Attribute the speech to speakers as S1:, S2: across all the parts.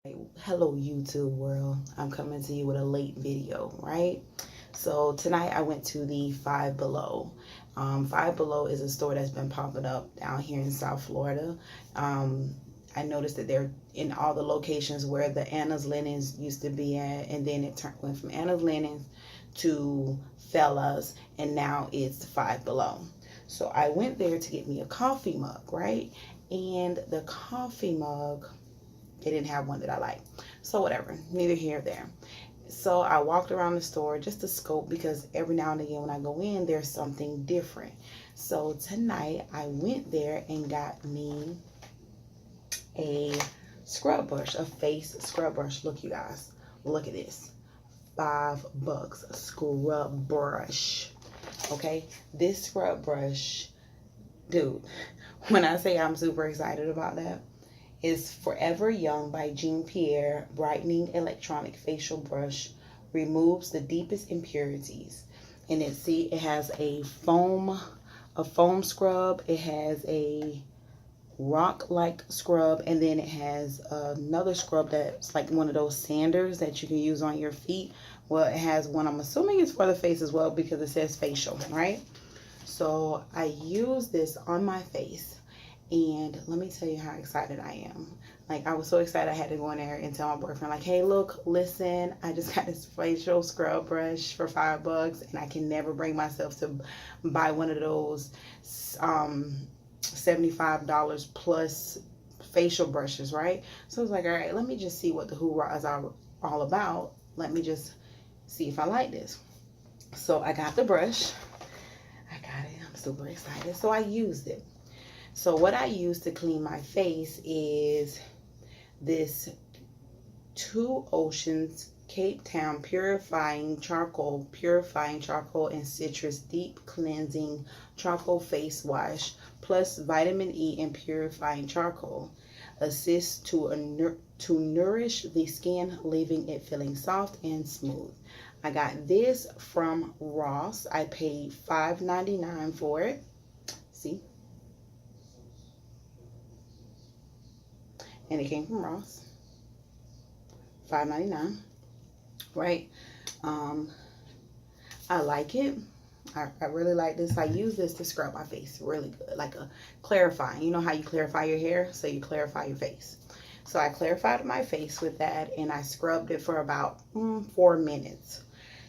S1: Hello YouTube world. I'm coming to you with a late video, right? So tonight I went to the Five Below. Five Below is a store that's been popping up down here in South Florida. I noticed that they're in all the locations where the Anna's Linens used to be at, and then went from Anna's Linens to Fellas, and now it's Five Below. So I went there to get me a coffee mug, right? And the coffee mug, they didn't have one that I like. So whatever, neither here nor there. So I walked around the store just to scope, because every now and again when I go in, there's something different. So tonight I went there and got me a scrub brush, a face scrub brush. Look, you guys, look at this. $5 scrub brush. Okay, this scrub brush, dude, when I say I'm super excited about that, is Forever Young by Jean Pierre Brightening Electronic Facial Brush. Removes the deepest impurities. And it has a foam scrub. It has a rock-like scrub, and then it has another scrub that's like one of those sanders that you can use on your feet. Well, it has one, I'm assuming it's for the face as well, because it says facial, right? So I use this on my face. And let me tell you how excited I am. Like, I was so excited I had to go in there and tell my boyfriend, like, hey, look, listen, I just got this facial scrub brush for $5, and I can never bring myself to buy one of those $75 plus facial brushes, right? So I was like, all right, let me just see what the hoorah is all about. Let me just see if I like this. So I got the brush. I got it. I'm super excited. So I used it. So what I use to clean my face is this Two Oceans Cape Town Purifying Charcoal and Citrus Deep Cleansing Charcoal Face Wash, plus vitamin E and purifying charcoal. Assists to nourish the skin, leaving it feeling soft and smooth. I got this from Ross. I paid $5.99 for it. See? And it came from Ross. $5.99, right? I like it. I really like this. I use this to scrub my face really good, like a clarifying. You know how you clarify your hair? So you clarify your face. So I clarified my face with that, and I scrubbed it for about 4 minutes.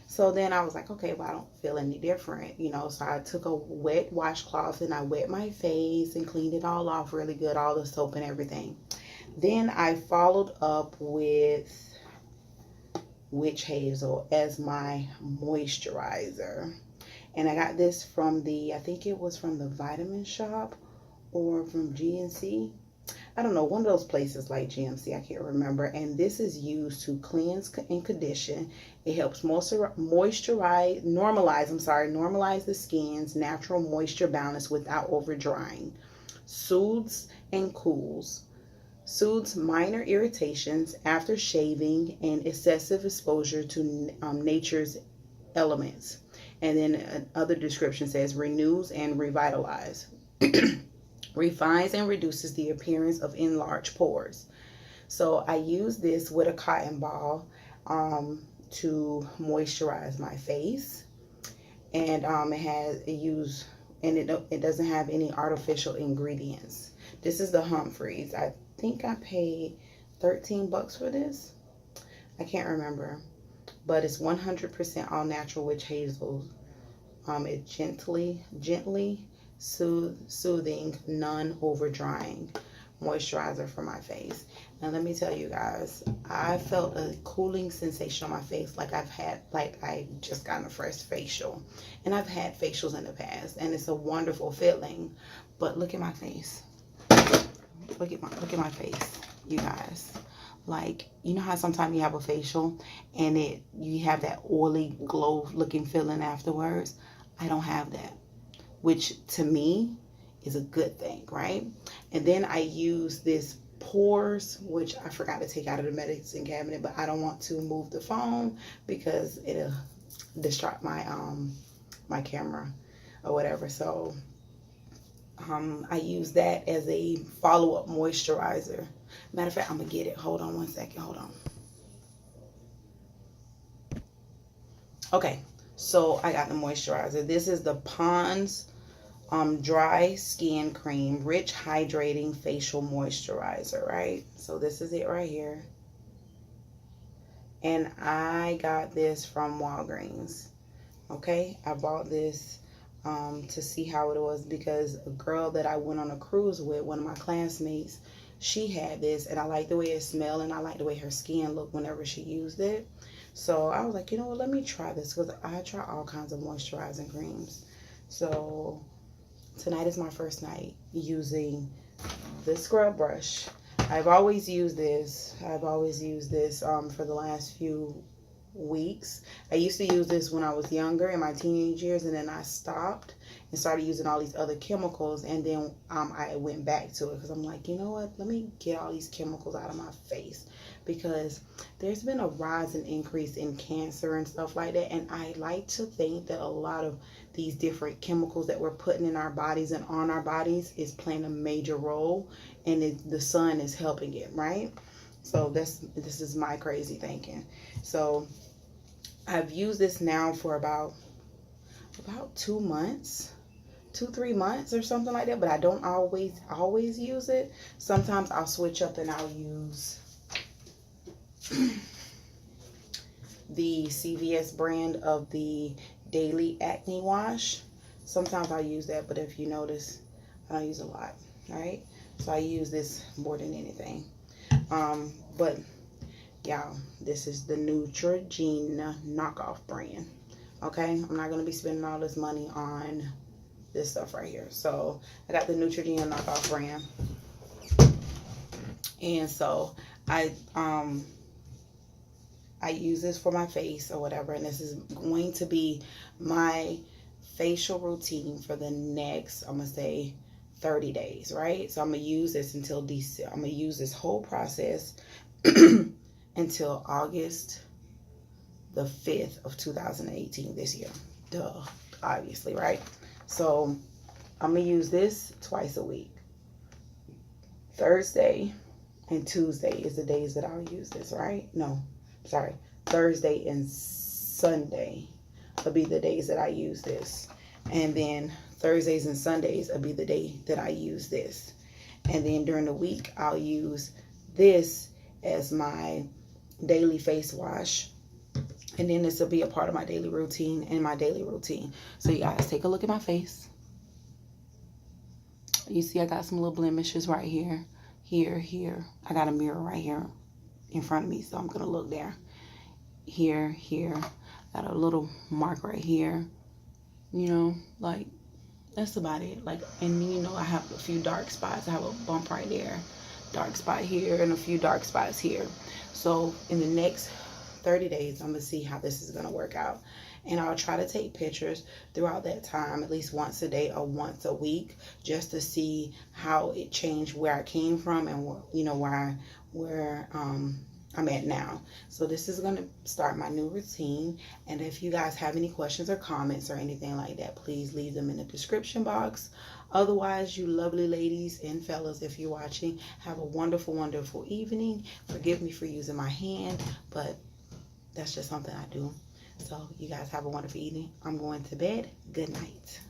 S1: So then I was like, okay, well, I don't feel any different, you know. So I took a wet washcloth and I wet my face and cleaned it all off really good, all the soap and everything. Then I followed up with Witch Hazel as my moisturizer. And I got this from I think it was from the Vitamin Shop or from GNC. I don't know, one of those places like GMC, I can't remember. And this is used to cleanse and condition. It helps normalize the skin's natural moisture balance without over drying. Soothes and cools. Soothes minor irritations after shaving and excessive exposure to nature's elements. And then other description says renews and revitalize. Refines and reduces the appearance of enlarged pores. So I use this with a cotton ball to moisturize my face. And it doesn't have any artificial ingredients. This is the Humphreys. I think I paid $13 for this. I can't remember, but it's 100% all natural witch hazel. It's gently soothing, non-over drying moisturizer for my face. And let me tell you guys, I felt a cooling sensation on my face, like I just got a fresh facial. And I've had facials in the past, and it's a wonderful feeling. But look at my face. Look at my face, you guys. Like, you know how sometimes you have a facial and you have that oily glow looking feeling afterwards? I don't have that, which to me is a good thing, right? And then I use this Pores, which I forgot to take out of the medicine cabinet, but I don't want to move the phone because it'll distract my camera or whatever. So I use that as a follow-up moisturizer Matter of fact, I'm gonna get it. Hold on one second. Hold on. Okay, so I got the moisturizer. This is the Pond's Dry Skin Cream Rich Hydrating Facial Moisturizer, right? So this is it right here. And I got this from Walgreens. Okay, I bought this to see how it was because a girl that I went on a cruise with, one of my classmates, she had this, and I like the way it smelled, and I like the way her skin looked whenever she used it. So I was like, you know what, let me try this, because I try all kinds of moisturizing creams. So tonight is my first night using the scrub brush. I've always used this. For the last few weeks. I used to use this when I was younger in my teenage years, and then I stopped and started using all these other chemicals, and then I went back to it because I'm like, you know what, let me get all these chemicals out of my face, because there's been a rise and increase in cancer and stuff like that, and I like to think that a lot of these different chemicals that we're putting in our bodies and on our bodies is playing a major role, and the sun is helping it, right? So this is my crazy thinking. So I've used this now for about 2 months, 2-3 months or something like that, but I don't always use it. Sometimes I'll switch up and I'll use the CVS brand of the Daily Acne Wash. Sometimes I'll use that, but if you notice, I don't use a lot, all right? So I use this more than anything. But y'all, this is the Neutrogena knockoff brand. Okay, I'm not gonna be spending all this money on this stuff right here. So I got the Neutrogena knockoff brand, and so I use this for my face or whatever, and this is going to be my facial routine for the next, I'm gonna say, 30 days, right? So I'm gonna use this until December. I'm gonna use this whole process until August the 5th of 2018 this year. Duh, obviously, right? So I'm gonna use this twice a week. Thursday and Tuesday is the days that I'll use this, right? No, sorry. Thursday and Sunday will be the days that I use this. And then Thursdays and Sundays will be the day that I use this. And then during the week, I'll use this as my daily face wash. And then this will be a part of my daily routine and my daily routine. So you guys, take a look at my face. You see I got some little blemishes right here, here. I got a mirror right here in front of me, so I'm going to look there. Here. Got a little mark right here. You know, like, that's about it. Like, and you know, I have a few dark spots. I have a bump right there, dark spot here, and a few dark spots here. So in the next 30 days, I'm gonna see how this is gonna work out, and I'll try to take pictures throughout that time, at least once a day or once a week, just to see how it changed, where I came from, and you know, where I'm at now. So this is going to start my new routine, and if you guys have any questions or comments or anything like that, please leave them in the description box. Otherwise, you lovely ladies and fellas, if you're watching, have a wonderful evening. Forgive me for using my hand, but that's just something I do. So you guys have a wonderful evening. I'm going to bed. Good night.